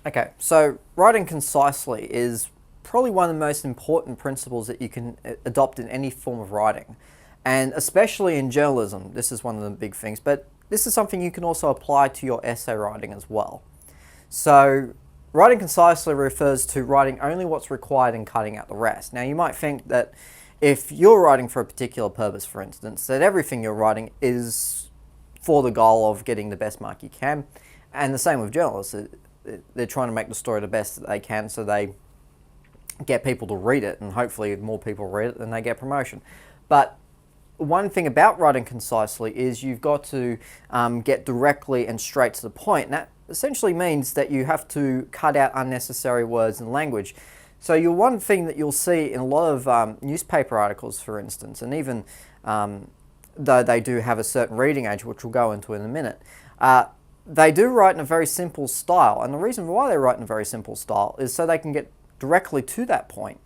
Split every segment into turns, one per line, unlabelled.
Okay, so writing concisely is probably one of the most important principles that you can adopt in any form of writing. And especially in journalism, this is one of the big things, but this is something you can also apply to your essay writing as well. So writing concisely refers to writing only what's required and cutting out the rest. Now you might think that if you're writing for a particular purpose, for instance, that everything you're writing is for the goal of getting the best mark you can. And the same with journalists. They're trying to make the story the best that they can so they get people to read it, and hopefully if more people read it, then they get promotion. But one thing about writing concisely is you've got to get directly and straight to the point. And that essentially means that you have to cut out unnecessary words and language. So one thing that you'll see in a lot of newspaper articles, for instance, and even though they do have a certain reading age, which we'll go into in a minute, they do write in a very simple style. And the reason why they write in a very simple style is so they can get directly to that point,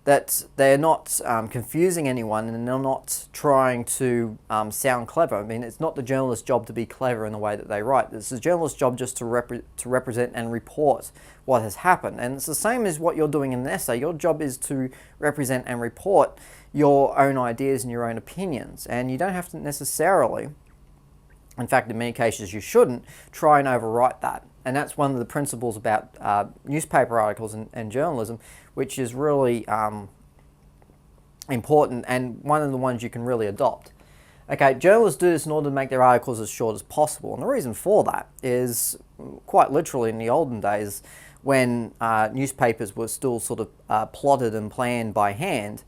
that they're not confusing anyone and they're not trying to sound clever. I mean, it's not the journalist's job to be clever in the way that they write. It's the journalist's job just to represent and report what has happened. And it's the same as what you're doing in an essay. Your job is to represent and report your own ideas and your own opinions. And you don't have to necessarily, in fact, in many cases you shouldn't, try and overwrite that. And that's one of the principles about newspaper articles and journalism, which is really important and one of the ones you can really adopt. Okay, journalists do this in order to make their articles as short as possible. And the reason for that is quite literally in the olden days when newspapers were still sort of plotted and planned by hand.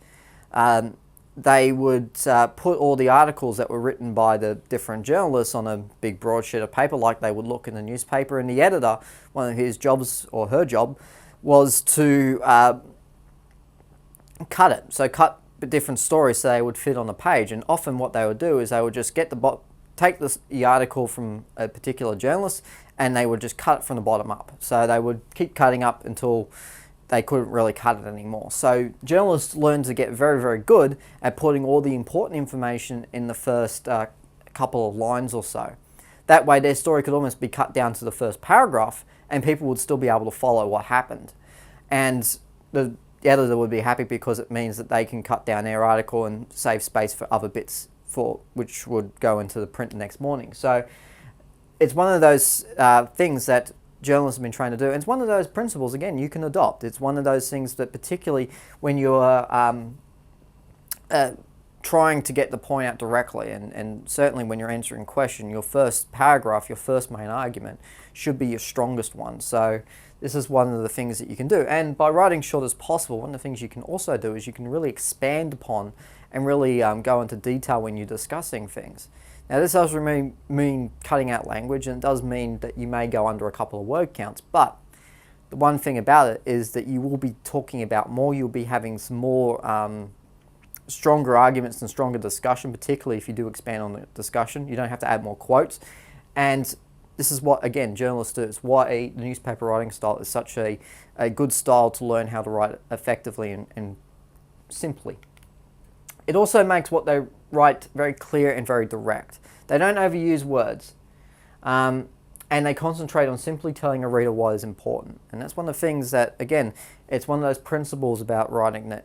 They would put all the articles that were written by the different journalists on a big broadsheet of paper like they would look in the newspaper, and the editor, one of his jobs or her job, was to cut it. So cut different stories so they would fit on the page. And often what they would do is they would just get take the article from a particular journalist and they would just cut it from the bottom up. So they would keep cutting up until they couldn't really cut it anymore. So journalists learn to get very, very good at putting all the important information in the first couple of lines or so. That way their story could almost be cut down to the first paragraph and people would still be able to follow what happened. And the editor would be happy because it means that they can cut down their article and save space for other bits which would go into the print the next morning. So it's one of those things that journalists have been trying to do. And it's one of those principles, again, you can adopt. It's one of those things that particularly when you're trying to get the point out directly, and certainly when you're answering a question, your first paragraph, your first main argument should be your strongest one. So this is one of the things that you can do. And by writing short as possible, one of the things you can also do is you can really expand upon and really go into detail when you're discussing things. Now this does mean cutting out language, and it does mean that you may go under a couple of word counts, but the one thing about it is that you will be talking about more, you'll be having some more stronger arguments and stronger discussion, particularly if you do expand on the discussion. You don't have to add more quotes. And this is what, again, journalists do. It's why the newspaper writing style is such a good style to learn how to write effectively and simply. It also makes what they write very clear and very direct. They don't overuse words. And they concentrate on simply telling a reader what is important. And that's one of the things that, again, it's one of those principles about writing that,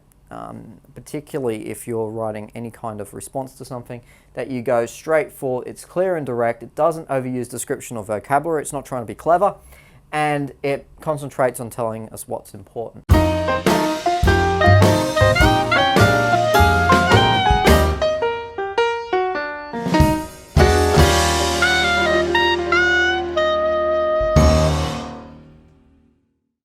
particularly if you're writing any kind of response to something, that you go straight for, it's clear and direct, it doesn't overuse description or vocabulary, it's not trying to be clever, and it concentrates on telling us what's important.